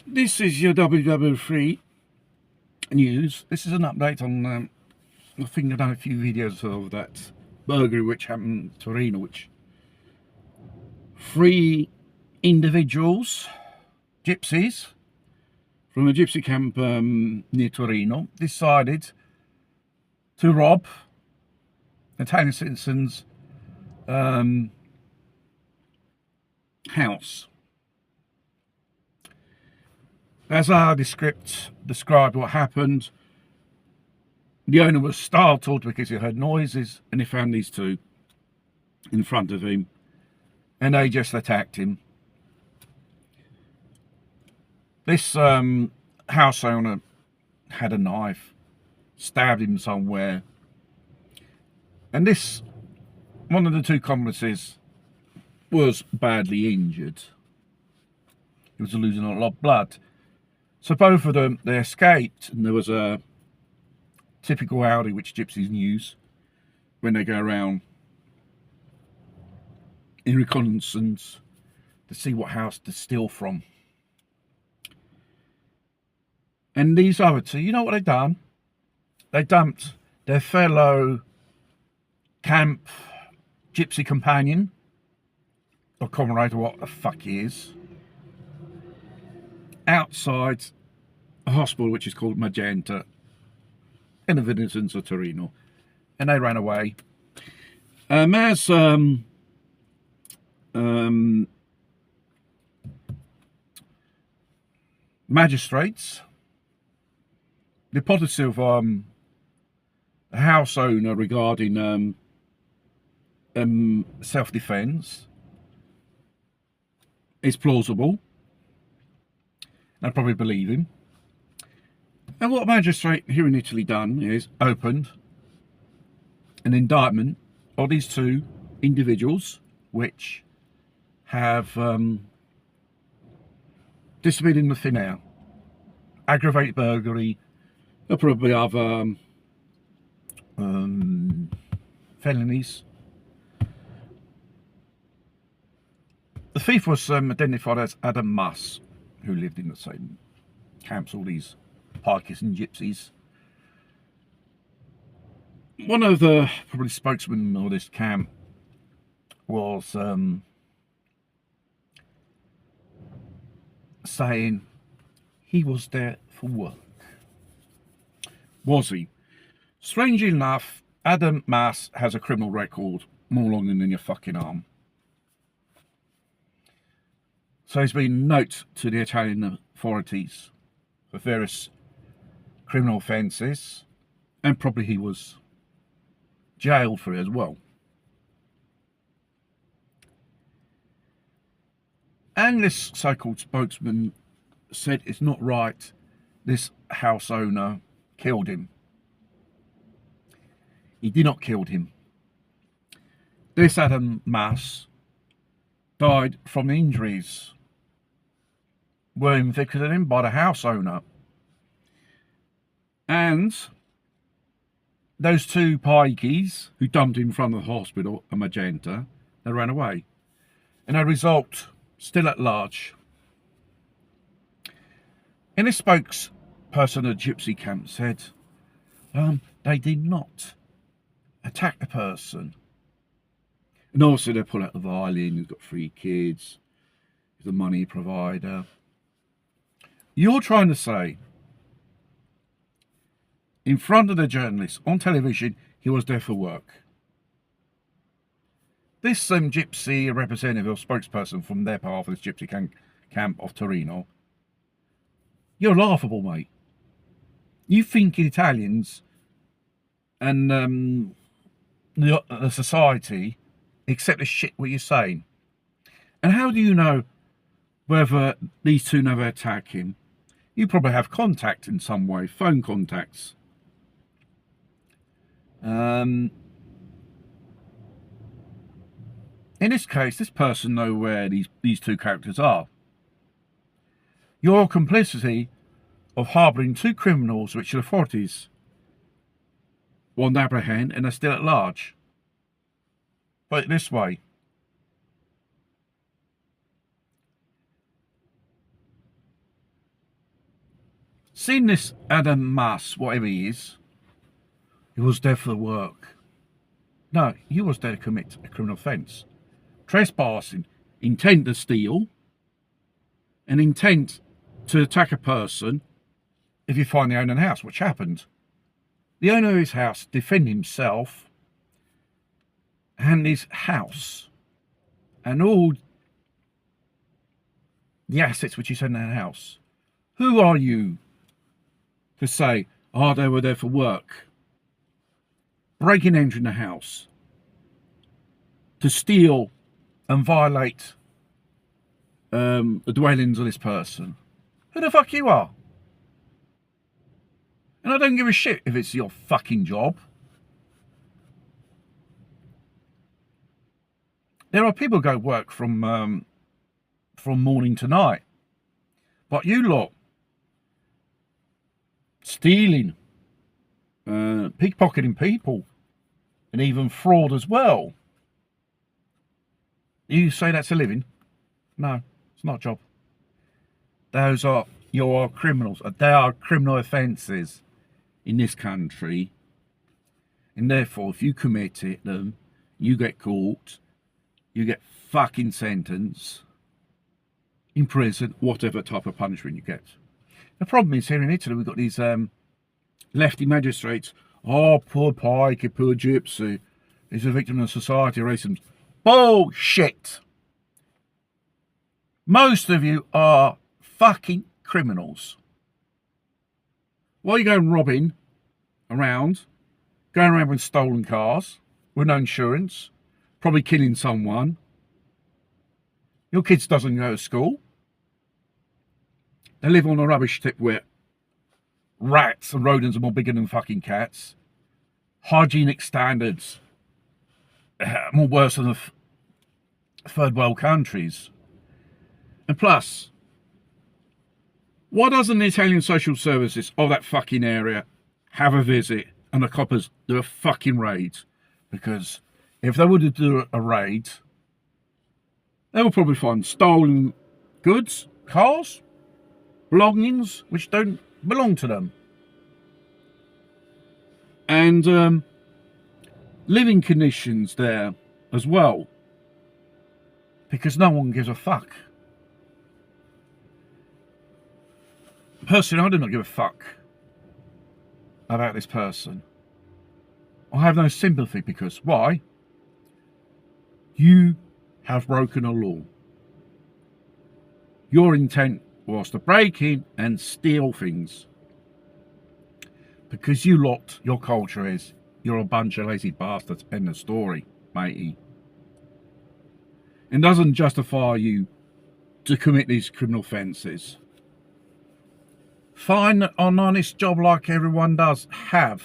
This is your WW3 news. This is an update on, I think I've done a few videos of that burglary which happened in Torino, which 3 individuals, gypsies, from a gypsy camp near Torino, decided to rob Italian citizens' house. As our described what happened, the owner was startled because he heard noises and he found these 2 in front of him and they just attacked him. This house owner had a knife, stabbed him somewhere, and one of the 2 accomplices was badly injured. He was losing a lot of blood. So both of them, they escaped, and there was a typical Audi which gypsies use when they go around in reconnaissance to see what house to steal from. And these other 2, you know what they've done? They dumped their fellow camp gypsy companion, or comrade, or what the fuck he is, outside a hospital which is called Magenta in the vicinity of Torino, and they ran away. As magistrates, the hypothesis of the house owner regarding self-defense is plausible. I probably believe him. And what a magistrate here in Italy done is opened an indictment of these 2 individuals which have disappeared in the thin air. Aggravated burglary, or probably other felonies. The thief was identified as Adam Mas, who lived in the same camps, all these parkies and gypsies. One of the probably spokesmen of this camp was saying he was there for work. Was he? Strangely enough, Adam Mas has a criminal record more longer than your fucking arm. So he's been note to the Italian authorities for various criminal offences, and probably he was jailed for it as well. And this so-called spokesman said it's not right this house owner killed him. He did not kill him. This Adam Mas died from injuries were inflicted on him by the house owner. And those 2 pikeys who dumped in front of the hospital at Magenta, they ran away. And a result, still at large. And this spokesperson of the gypsy camp said they did not attack the person. And also they pull out the violin, he's got 3 kids, he's a money provider. You're trying to say, in front of the journalists on television, he was there for work. This gypsy representative or spokesperson from their part of this gypsy camp of Torino, you're laughable, mate. You think Italians and the society accept the shit what you're saying? And how do you know whether these 2 never attack him? You probably have contact in some way, phone contacts. In this case, this person knows where these 2 characters are. Your complicity of harbouring 2 criminals which the authorities want to apprehend and are still at large. Put it this way. . Seen this Adam Mas, whatever he is, he was there for work. No, he was there to commit a criminal offence. Trespassing, intent to steal, and intent to attack a person if you find the owner of the house, which happened. The owner of his house defended himself and his house and all the assets which he had in that house. Who are you to say, oh, they were there for work? Breaking and entering the house to steal and violate the dwellings of this person. Who the fuck you are? And I don't give a shit if it's your fucking job. There are people who go work from morning to night. But you lot stealing, pickpocketing people, and even fraud as well. You say that's a living? No, it's not a job. Those are your criminals. They are criminal offences in this country. And therefore, if you commit them, you get caught, you get fucking sentenced, in prison, whatever type of punishment you get. The problem is here in Italy, we've got these lefty magistrates. Oh, poor Pike, poor Gypsy. He's a victim of society racism. Bullshit. Most of you are fucking criminals. Why are you going robbing around, going around with stolen cars, with no insurance, probably killing someone? Your kids doesn't go to school. They live on a rubbish tip where rats and rodents are more bigger than fucking cats. Hygienic standards more worse than the third world countries. And plus, why doesn't the Italian social services of that fucking area have a visit and the coppers do a fucking raid? Because if they were to do a raid, they will probably find stolen goods, cars, belongings which don't belong to them, and living conditions there as well, because no one gives a fuck. Personally, I do not give a fuck about this person. I have no sympathy because why? You have broken a law. Your intent was to break in and steal things. Because you lot, your culture is, you're a bunch of lazy bastards. End of story, matey. It doesn't justify you to commit these criminal offences. Find an honest job like everyone does have.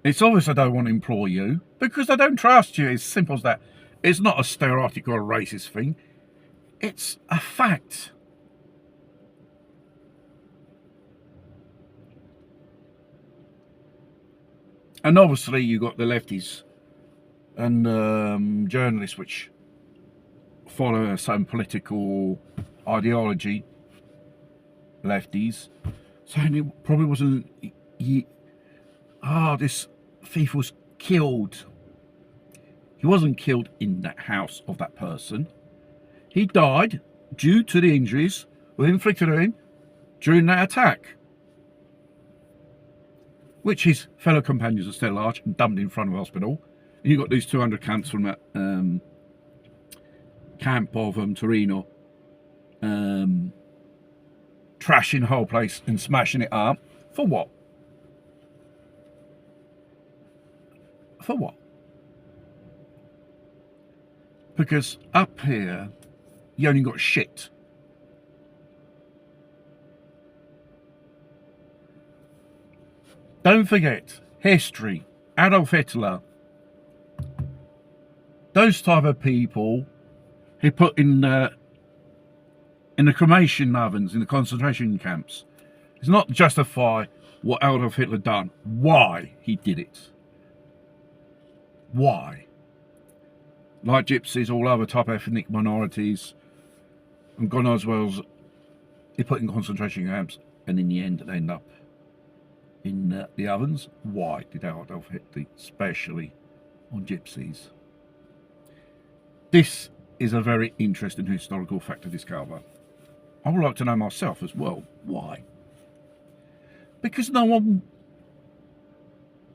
It's obvious they don't want to employ you because they don't trust you. It's simple as that. It's not a stereotype or a racist thing. It's a fact. And obviously you got the lefties and journalists which follow some political ideology. Lefties saying it probably wasn't this thief was killed. He wasn't killed in that house of that person. He died due to the injuries that were inflicted on him during that attack, which his fellow companions are still large and dumped in front of the hospital. And you got these 200 camps from that camp of Torino, trashing the whole place and smashing it up. For what? For what? Because up here, you only got shit. Don't forget, history, Adolf Hitler, those type of people he put in the cremation ovens in the concentration camps. It's not justify what Adolf Hitler done, why he did it. Why? Like gypsies, all other type of ethnic minorities, and God knows what else, They put in concentration camps, and in the end they end up in the ovens. Why did Adolf Hitler especially on gypsies? This is a very interesting historical fact to discover. I would like to know myself as well. Why? Because no one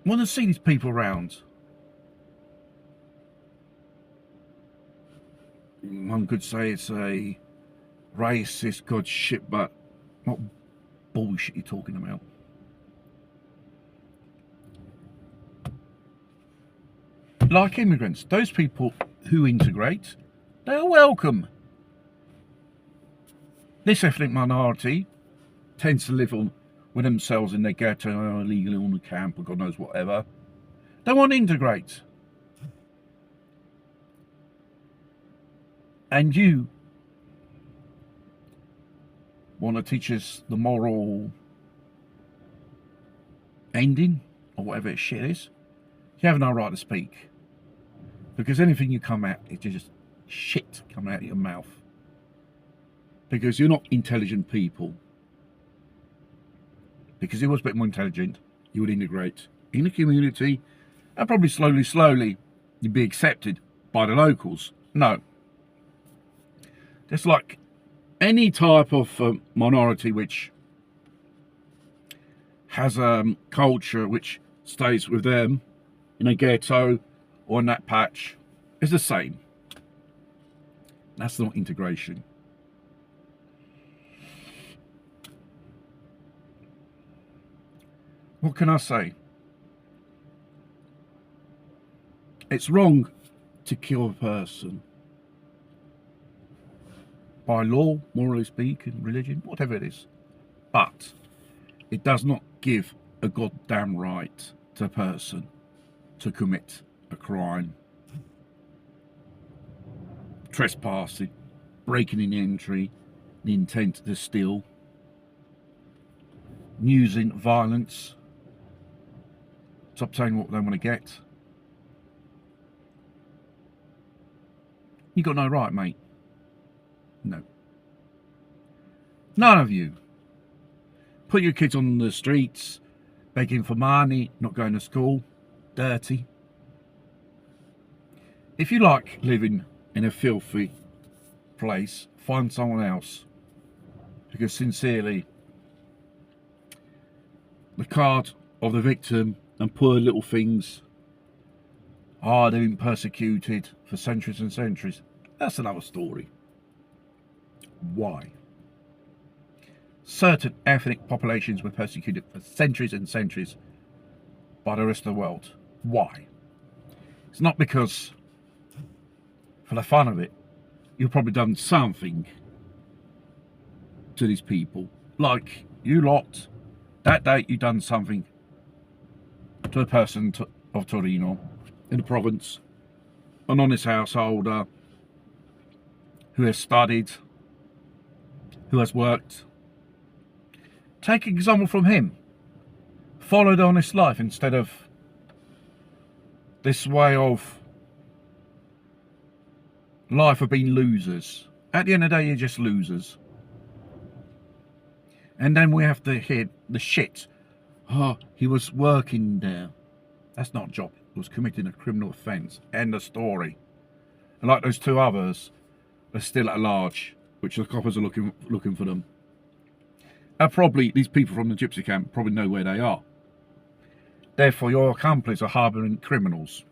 want to see these people around. One could say it's a racist god shit, but what bullshit are you talking about? Like immigrants, those people who integrate, they are welcome. This ethnic minority tends to live on with themselves in their ghetto, illegally on the camp, or God knows whatever. They want to integrate. And you want to teach us the moral ending, or whatever shit is. You have no right to speak. Because anything you come at, it's just shit coming out of your mouth. Because you're not intelligent people. Because if you was a bit more intelligent, you would integrate in the community, and probably slowly, you'd be accepted by the locals. No. Just like any type of minority which has a culture which stays with them in a ghetto or in that patch, is the same. That's not integration. What can I say? It's wrong to kill a person. By law, morally speaking, religion, whatever it is. But it does not give a goddamn right to a person to commit a crime. Trespassing, breaking in entry, the intent to steal, using violence to obtain what they want to get. You got no right, mate. No. None of you. Put your kids on the streets, begging for money, not going to school, dirty. If you like living in a filthy place, find someone else. Because sincerely, the card of the victim and poor little things are being persecuted for centuries and centuries. That's another story. Why? Certain ethnic populations were persecuted for centuries and centuries by the rest of the world. Why? It's not because, for the fun of it, you've probably done something to these people. Like you lot, that day you done something to a person of Torino in the province, an honest householder who has studied, who has worked. Take an example from him. Follow the honest life instead of this way of life of being losers. At the end of the day, you're just losers. And then we have to hear the shit. Oh, he was working there. That's not a job. He was committing a criminal offence. End of story. And like those two others, they're still at large, which the coppers are looking for them. And probably these people from the gypsy camp probably know where they are. Therefore, your accomplices are harbouring criminals.